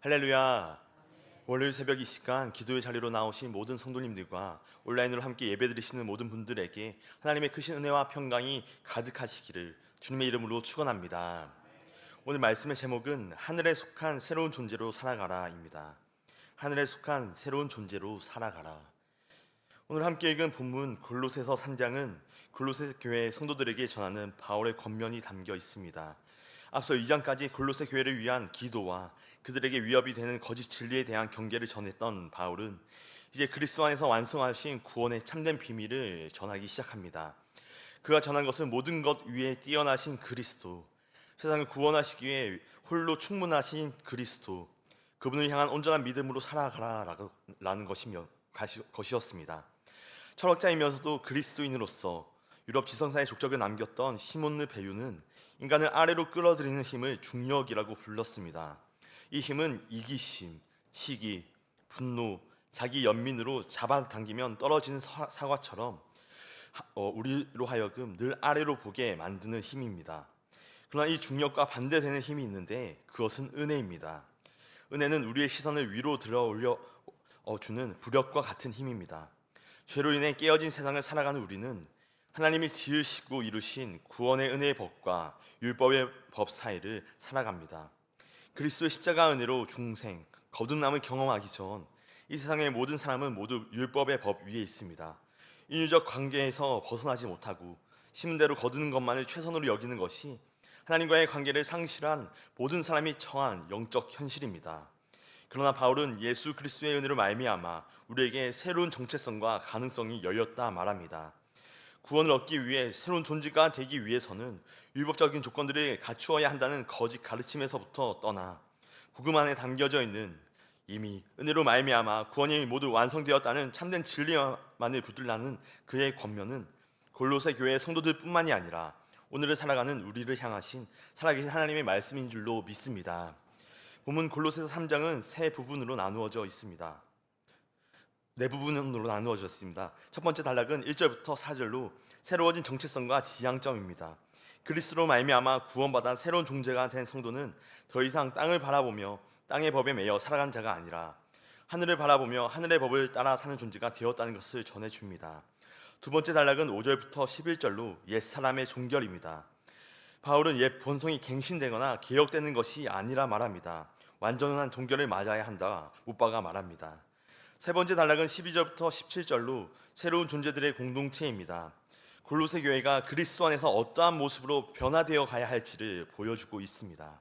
할렐루야. 월요일 새벽 이 시간 기도의 자리로 나오신 모든 성도님들과 온라인으로 함께 예배드리시는 모든 분들에게 하나님의 크신 은혜와 평강이 가득하시기를 주님의 이름으로 축원합니다. 오늘 말씀의 제목은 하늘에 속한 새로운 존재로 살아가라입니다. 하늘에 속한 새로운 존재로 살아가라. 오늘 함께 읽은 본문 골로새서 3장은 골로새 교회 성도들에게 전하는 바울의 권면이 담겨 있습니다. 앞서 2장까지 골로새 교회를 위한 기도와 그들에게 위협이 되는 거짓 진리에 대한 경계를 전했던 바울은 이제 그리스도 안에서 완성하신 구원의 참된 비밀을 전하기 시작합니다. 그가 전한 것은 모든 것 위에 뛰어나신 그리스도, 세상을 구원하시기 위해 홀로 충분하신 그리스도, 그분을 향한 온전한 믿음으로 살아가라라는 것이었습니다. 철학자이면서도 그리스도인으로서 유럽 지성사의 족적을 남겼던 시몬느 베유는 인간을 아래로 끌어들이는 힘을 중력이라고 불렀습니다. 이 힘은 이기심, 시기, 분노, 자기 연민으로 잡아당기면 떨어지는 사과처럼 우리로 하여금 늘 아래로 보게 만드는 힘입니다. 그러나 이 중력과 반대되는 힘이 있는데 그것은 은혜입니다. 은혜는 우리의 시선을 위로 들어올려 주는 부력과 같은 힘입니다. 죄로 인해 깨어진 세상을 살아가는 우리는 하나님이 지으시고 이루신 구원의 은혜의 법과 율법의 법 사이를 살아갑니다. 그리스도의 십자가 은혜로 중생, 거듭남을 경험하기 전 이 세상의 모든 사람은 모두 율법의 법 위에 있습니다. 인류적 관계에서 벗어나지 못하고 심은 대로 거두는 것만을 최선으로 여기는 것이 하나님과의 관계를 상실한 모든 사람이 처한 영적 현실입니다. 그러나 바울은 예수 그리스도의 은혜로 말미암아 우리에게 새로운 정체성과 가능성이 열렸다 말합니다. 구원을 얻기 위해 새로운 존재가 되기 위해서는 율법적인 조건들을 갖추어야 한다는 거짓 가르침에서부터 떠나 복음 안에 담겨져 있는 이미 은혜로 말미암아 구원이 모두 완성되었다는 참된 진리만을 붙들라는 그의 권면은 골로새 교회의 성도들뿐만이 아니라 오늘을 살아가는 우리를 향하신 살아계신 하나님의 말씀인 줄로 믿습니다. 본문 골로새서 3장은 세 부분으로 나누어져 있습니다. 네 부분으로 나누어졌습니다. 첫 번째 단락은 1절부터 4절로 새로워진 정체성과 지향점입니다. 그리스도로 말미암아 구원받아 새로운 존재가 된 성도는 더 이상 땅을 바라보며 땅의 법에 매여 살아간 자가 아니라 하늘을 바라보며 하늘의 법을 따라 사는 존재가 되었다는 것을 전해줍니다. 두 번째 단락은 5절부터 11절로 옛사람의 종결입니다. 바울은 옛 본성이 갱신되거나 개혁되는 것이 아니라 말합니다. 완전한 종결을 맞아야 한다 못박아 말합니다. 세 번째 단락은 12절부터 17절로 새로운 존재들의 공동체입니다. 골로새 교회가 그리스도 안에서 어떠한 모습으로 변화되어 가야 할지를 보여주고 있습니다.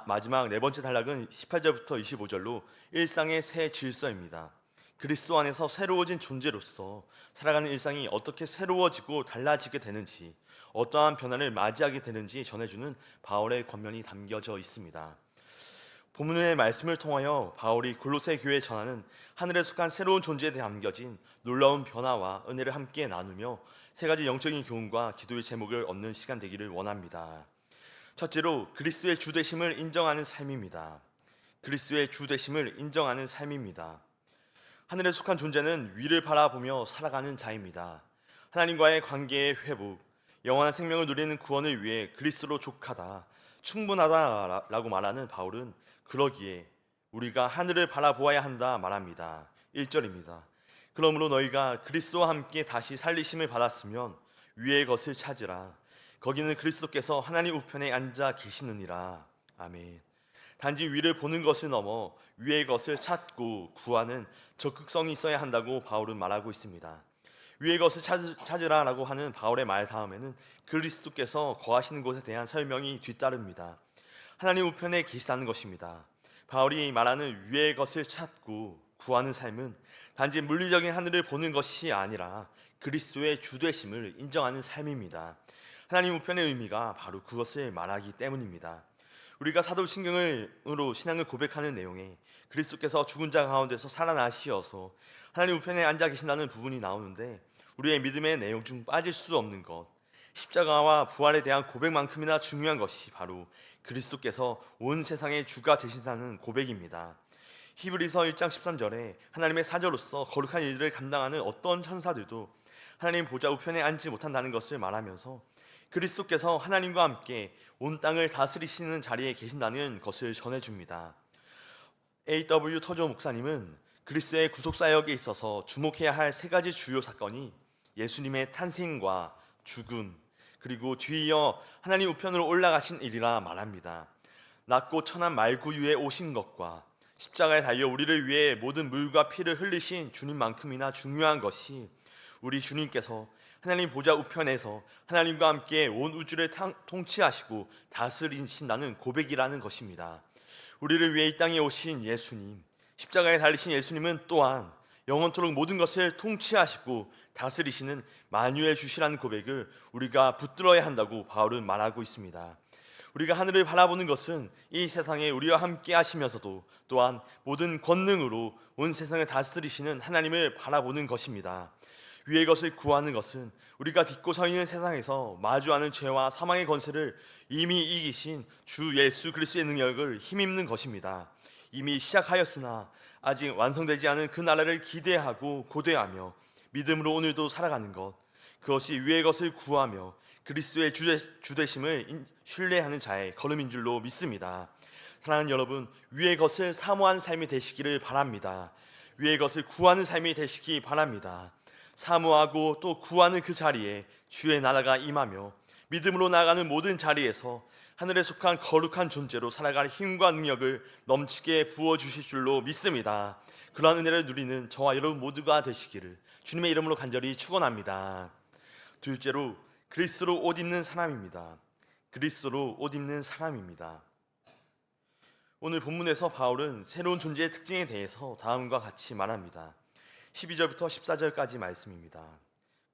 마지막 네 번째 단락은 18절부터 25절로 일상의 새 질서입니다. 그리스도 안에서 새로워진 존재로서 살아가는 일상이 어떻게 새로워지고 달라지게 되는지, 어떠한 변화를 맞이하게 되는지 전해주는 바울의 권면이 담겨져 있습니다. 본문의 말씀을 통하여 바울이 골로새 교회에 전하는 하늘에 속한 새로운 존재에 담겨진 놀라운 변화와 은혜를 함께 나누며 세 가지 영적인 교훈과 기도의 제목을 얻는 시간 되기를 원합니다. 첫째로 그리스도의 주되심을 인정하는 삶입니다. 그리스도의 주되심을 인정하는 삶입니다. 하늘에 속한 존재는 위를 바라보며 살아가는 자입니다. 하나님과의 관계의 회복, 영원한 생명을 누리는 구원을 위해 그리스도로 족하다, 충분하다라고 말하는 바울은 그러기에 우리가 하늘을 바라보아야 한다 말합니다. 1절입니다. 그러므로 너희가 그리스도와 함께 다시 살리심을 받았으면 위의 것을 찾으라. 거기는 그리스도께서 하나님 우편에 앉아 계시느니라. 아멘. 단지 위를 보는 것을 넘어 위의 것을 찾고 구하는 적극성이 있어야 한다고 바울은 말하고 있습니다. 위의 것을 찾으라라고 하는 바울의 말 다음에는 그리스도께서 거하시는 곳에 대한 설명이 뒤따릅니다. 하나님 우편에 계시다는 것입니다. 바울이 말하는 위의 것을 찾고 구하는 삶은 단지 물리적인 하늘을 보는 것이 아니라 그리스도의 주되심을 인정하는 삶입니다. 하나님 우편의 의미가 바로 그것을 말하기 때문입니다. 우리가 사도신경으로 신앙을 고백하는 내용에 그리스도께서 죽은 자 가운데서 살아나시어서 하나님 우편에 앉아 계신다는 부분이 나오는데 우리의 믿음의 내용 중 빠질 수 없는 것, 십자가와 부활에 대한 고백만큼이나 중요한 것이 바로 그리스도께서 온 세상의 주가 되신다는 고백입니다. 히브리서 1장 13절에 하나님의 사자로서 거룩한 일들을 감당하는 어떤 천사들도 하나님 보좌 우편에 앉지 못한다는 것을 말하면서 그리스도께서 하나님과 함께 온 땅을 다스리시는 자리에 계신다는 것을 전해줍니다. A.W. 터조 목사님은 그리스도의 구속사역에 있어서 주목해야 할 세 가지 주요 사건이 예수님의 탄생과 죽음, 그리고 뒤이어 하나님 우편으로 올라가신 일이라 말합니다. 낮고 천한 말구 위에 오신 것과 십자가에 달려 우리를 위해 모든 물과 피를 흘리신 주님만큼이나 중요한 것이 우리 주님께서 하나님 보좌 우편에서 하나님과 함께 온 우주를 통치하시고 다스리신다는 고백이라는 것입니다. 우리를 위해 이 땅에 오신 예수님, 십자가에 달리신 예수님은 또한 영원토록 모든 것을 통치하시고 다스리시는 만유의 주시라는 고백을 우리가 붙들어야 한다고 바울은 말하고 있습니다. 우리가 하늘을 바라보는 것은 이 세상에 우리와 함께 하시면서도 또한 모든 권능으로 온 세상을 다스리시는 하나님을 바라보는 것입니다. 위의 것을 구하는 것은 우리가 딛고 서 있는 세상에서 마주하는 죄와 사망의 권세를 이미 이기신 주 예수 그리스도의 능력을 힘입는 것입니다. 이미 시작하였으나 아직 완성되지 않은 그 나라를 기대하고 고대하며 믿음으로 오늘도 살아가는 것, 그것이 위의 것을 구하며 그리스도의 주되심을 신뢰하는 자의 걸음인 줄로 믿습니다. 사랑하는 여러분, 위의 것을 사모하는 삶이 되시기를 바랍니다. 위의 것을 구하는 삶이 되시기 바랍니다. 사모하고 또 구하는 그 자리에 주의 나라가 임하며 믿음으로 나아가는 모든 자리에서 하늘에 속한 거룩한 존재로 살아갈 힘과 능력을 넘치게 부어주실 줄로 믿습니다. 그러한 은혜를 누리는 저와 여러분 모두가 되시기를 주님의 이름으로 간절히 축원합니다. 둘째로 그리스도로 옷 입는 사람입니다. 그리스도로 옷 입는 사람입니다. 오늘 본문에서 바울은 새로운 존재의 특징에 대해서 다음과 같이 말합니다. 12절부터 14절까지 말씀입니다.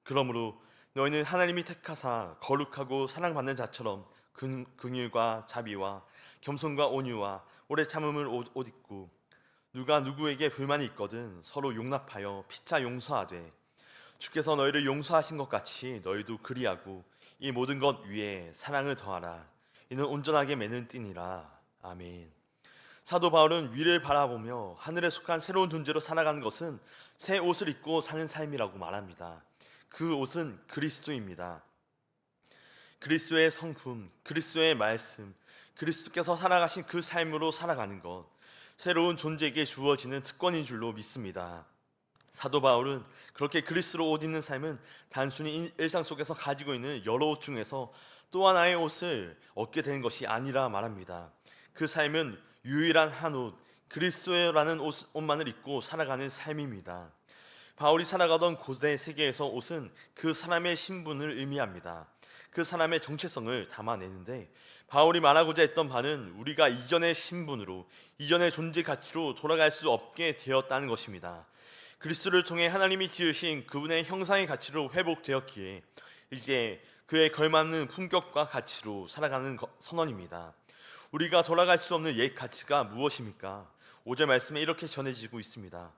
그러므로 너희는 하나님이 택하사 거룩하고 사랑받는 자처럼 긍휼과 자비와 겸손과 온유와 오래 참음을 옷 입고 누가 누구에게 불만이 있거든 서로 용납하여 피차 용서하되 주께서 너희를 용서하신 것 같이 너희도 그리하고 이 모든 것 위에 사랑을 더하라. 이는 온전하게 매는 띠니라. 아멘. 사도 바울은 위를 바라보며 하늘에 속한 새로운 존재로 살아가는 것은 새 옷을 입고 사는 삶이라고 말합니다. 그 옷은 그리스도입니다. 그리스도의 성품, 그리스도의 말씀, 그리스도께서 살아가신 그 삶으로 살아가는 것, 새로운 존재에게 주어지는 특권인 줄로 믿습니다. 사도 바울은 그렇게 그리스도로 옷 입는 삶은 단순히 일상 속에서 가지고 있는 여러 옷 중에서 또 하나의 옷을 얻게 되는 것이 아니라 말합니다. 그 삶은 유일한 한 옷, 그리스도라는 옷만을 입고 살아가는 삶입니다. 바울이 살아가던 고대 세계에서 옷은 그 사람의 신분을 의미합니다. 그 사람의 정체성을 담아내는데 바울이 말하고자 했던 바는 우리가 이전의 신분으로, 이전의 존재 가치로 돌아갈 수 없게 되었다는 것입니다. 그리스도를 통해 하나님이 지으신 그분의 형상의 가치로 회복되었기에 이제 그에 걸맞는 품격과 가치로 살아가는 선언입니다. 우리가 돌아갈 수 없는 옛 가치가 무엇입니까? 5절 말씀에 이렇게 전해지고 있습니다.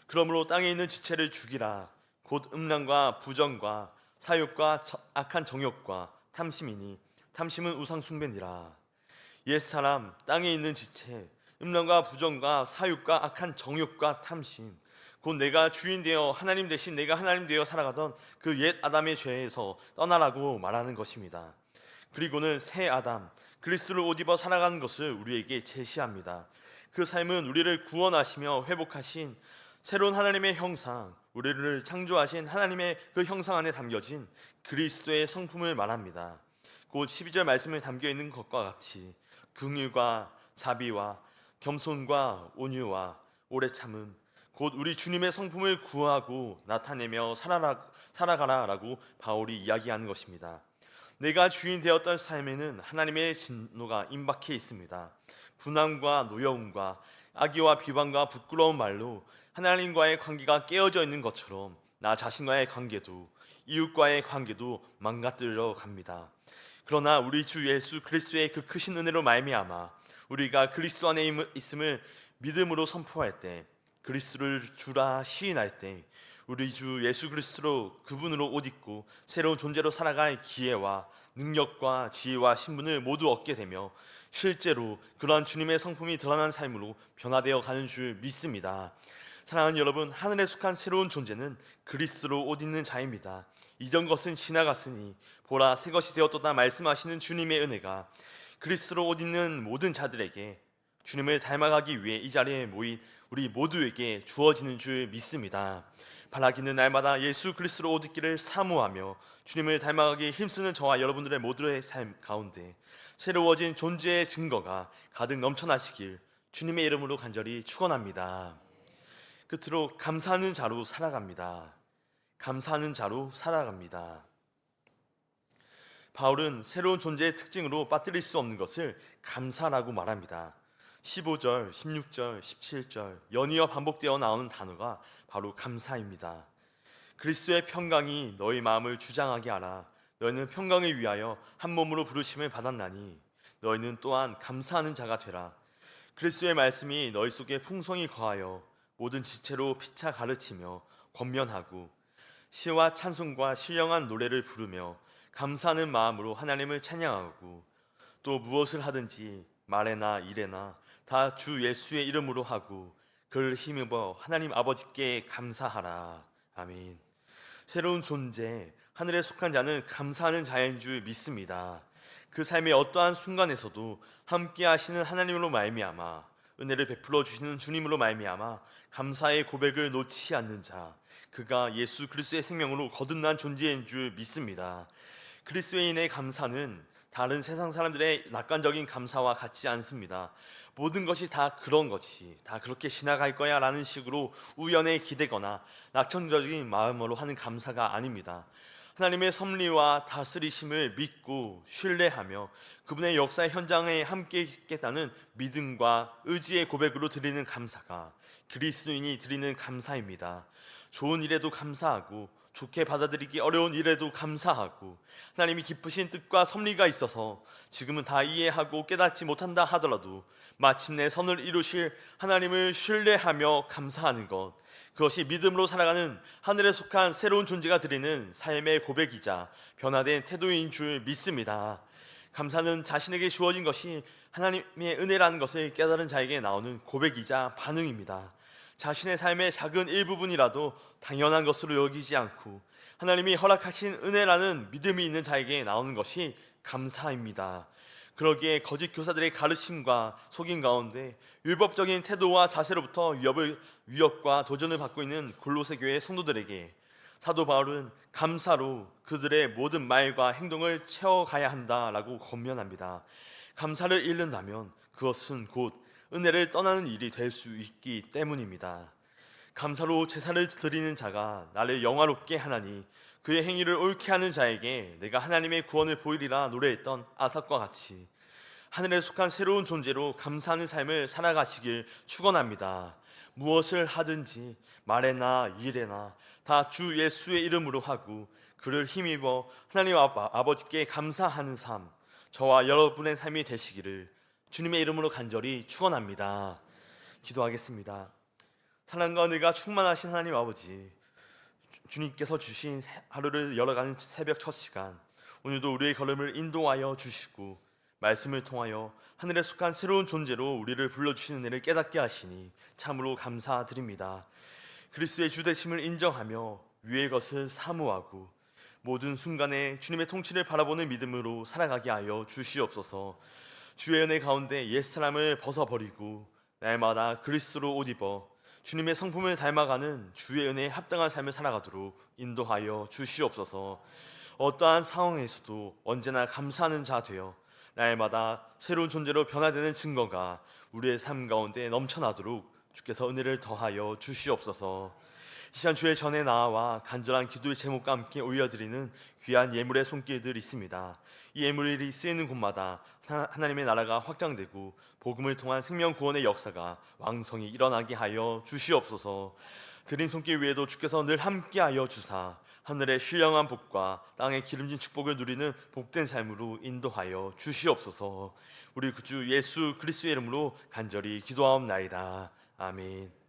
그러므로 땅에 있는 지체를 죽이라. 곧 음란과 부정과 사욕과 악한 정욕과 탐심이니 탐심은 우상 숭배니라. 옛사람, 땅에 있는 지체, 음란과 부정과 사욕과 악한 정욕과 탐심, 곧 내가 주인 되어 하나님 대신 내가 하나님 되어 살아가던 그 옛 아담의 죄에서 떠나라고 말하는 것입니다. 그리고는 새 아담, 그리스도를 옷 입어 살아가는 것을 우리에게 제시합니다. 그 삶은 우리를 구원하시며 회복하신 새로운 하나님의 형상, 우리를 창조하신 하나님의 그 형상 안에 담겨진 그리스도의 성품을 말합니다. 곧 12절 말씀에 담겨있는 것과 같이 긍휼과 자비와 겸손과 온유와 오래 참음, 곧 우리 주님의 성품을 구하고 나타내며 살아가라라고 바울이 이야기하는 것입니다. 내가 주인 되었던 삶에는 하나님의 진노가 임박해 있습니다. 분함과 노여움과 악의와 비방과 부끄러운 말로 하나님과의 관계가 깨어져 있는 것처럼 나 자신과의 관계도 이웃과의 관계도 망가뜨려 갑니다. 그러나 우리 주 예수 그리스도의 그 크신 은혜로 말미암아 우리가 그리스도 안에 있음을 믿음으로 선포할 때, 그리스도를 주라 시인할 때 우리 주 예수 그리스도로 그분으로 옷 입고 새로운 존재로 살아갈 기회와 능력과 지혜와 신분을 모두 얻게 되며 실제로 그러한 주님의 성품이 드러난 삶으로 변화되어 가는 줄 믿습니다. 사랑하는 여러분, 하늘에 속한 새로운 존재는 그리스도로 옷 입는 자입니다. 이전 것은 지나갔으니 보라 새 것이 되었도다 말씀하시는 주님의 은혜가 그리스도로 옷 입는 모든 자들에게 주님을 닮아가기 위해 이 자리에 모인 우리 모두에게 주어지는 줄 믿습니다. 바라기는 날마다 예수 그리스도로 옷 입기를 사모하며 주님을 닮아가기 힘쓰는 저와 여러분들의 모두의 삶 가운데 새로워진 존재의 증거가 가득 넘쳐나시길 주님의 이름으로 간절히 축원합니다. 끝으로 감사하는 자로 살아갑니다. 감사하는 자로 살아갑니다. 바울은 새로운 존재의 특징으로 빠뜨릴 수 없는 것을 감사라고 말합니다. 15절, 16절, 17절 연이어 반복되어 나오는 단어가 바로 감사입니다. 그리스도의 평강이 너희 마음을 주장하게 하라. 너희는 평강을 위하여 한 몸으로 부르심을 받았나니 너희는 또한 감사하는 자가 되라. 그리스도의 말씀이 너희 속에 풍성히 거하여 모든 지체로 피차 가르치며 권면하고 시와 찬송과 신령한 노래를 부르며 감사하는 마음으로 하나님을 찬양하고 또 무엇을 하든지 말에나 일에나 다 주 예수의 이름으로 하고 그를 힘입어 하나님 아버지께 감사하라. 아멘. 새로운 존재, 하늘에 속한 자는 감사하는 자인 줄 믿습니다. 그 삶의 어떠한 순간에서도 함께 하시는 하나님으로 말미암아 은혜를 베풀어 주시는 주님으로 말미암아 감사의 고백을 놓지 않는 자, 그가 예수 그리스도의 생명으로 거듭난 존재인 줄 믿습니다. 그리스도인의 감사는 다른 세상 사람들의 낙관적인 감사와 같지 않습니다. 모든 것이 다 그런 것이 다 그렇게 지나갈 거야 라는 식으로 우연에 기대거나 낙천적인 마음으로 하는 감사가 아닙니다. 하나님의 섭리와 다스리심을 믿고 신뢰하며 그분의 역사의 현장에 함께 있겠다는 믿음과 의지의 고백으로 드리는 감사가 그리스도인이 드리는 감사입니다. 좋은 일에도 감사하고 좋게 받아들이기 어려운 일에도 감사하고 하나님이 기쁘신 뜻과 섭리가 있어서 지금은 다 이해하고 깨닫지 못한다 하더라도 마침내 선을 이루실 하나님을 신뢰하며 감사하는 것, 그것이 믿음으로 살아가는 하늘에 속한 새로운 존재가 드리는 삶의 고백이자 변화된 태도인 줄 믿습니다. 감사는 자신에게 주어진 것이 하나님의 은혜라는 것을 깨달은 자에게 나오는 고백이자 반응입니다. 자신의 삶의 작은 일부분이라도 당연한 것으로 여기지 않고 하나님이 허락하신 은혜라는 믿음이 있는 자에게 나오는 것이 감사입니다. 그러기에 거짓 교사들의 가르침과 속임 가운데 율법적인 태도와 자세로부터 위협과 도전을 받고 있는 골로새 교회 성도들에게 사도 바울은 감사로 그들의 모든 말과 행동을 채워가야 한다라고 권면합니다. 감사를 잃는다면 그것은 곧 은혜를 떠나는 일이 될 수 있기 때문입니다. 감사로 제사를 드리는 자가 나를 영화롭게 하나니 그의 행위를 옳게 하는 자에게 내가 하나님의 구원을 보이리라 노래했던 아삽과 같이 하늘에 속한 새로운 존재로 감사하는 삶을 살아가시길 축원합니다. 무엇을 하든지 말에나 일에나 다 주 예수의 이름으로 하고 그를 힘입어 하나님 아버지께 감사하는 삶, 저와 여러분의 삶이 되시기를 주님의 이름으로 간절히 축원합니다. 기도하겠습니다. 사랑과 은혜가 충만하신 하나님 아버지, 주님께서 주신 하루를 열어가는 새벽 첫 시간, 오늘도 우리의 걸음을 인도하여 주시고 말씀을 통하여 하늘에 속한 새로운 존재로 우리를 불러주시는 은혜를 깨닫게 하시니 참으로 감사드립니다. 그리스도의 주되심을 인정하며 위의 것을 사모하고 모든 순간에 주님의 통치를 바라보는 믿음으로 살아가게 하여 주시옵소서. 주의 은혜 가운데 옛사람을 벗어버리고 날마다 그리스도로 옷 입어 주님의 성품을 닮아가는 주의 은혜에 합당한 삶을 살아가도록 인도하여 주시옵소서. 어떠한 상황에서도 언제나 감사하는 자 되어 날마다 새로운 존재로 변화되는 증거가 우리의 삶 가운데 넘쳐나도록 주께서 은혜를 더하여 주시옵소서. 이 시간 주의 전에 나와 간절한 기도의 제목과 함께 올려드리는 귀한 예물의 손길들 있습니다. 이 예물이 쓰이는 곳마다 하나님의 나라가 확장되고 복음을 통한 생명 구원의 역사가 왕성히 일어나게 하여 주시옵소서. 드린 손길 위에도 주께서 늘 함께하여 주사 하늘의 신령한 복과 땅의 기름진 축복을 누리는 복된 삶으로 인도하여 주시옵소서. 우리 구주 예수 그리스도의 이름으로 간절히 기도하옵나이다. 아멘.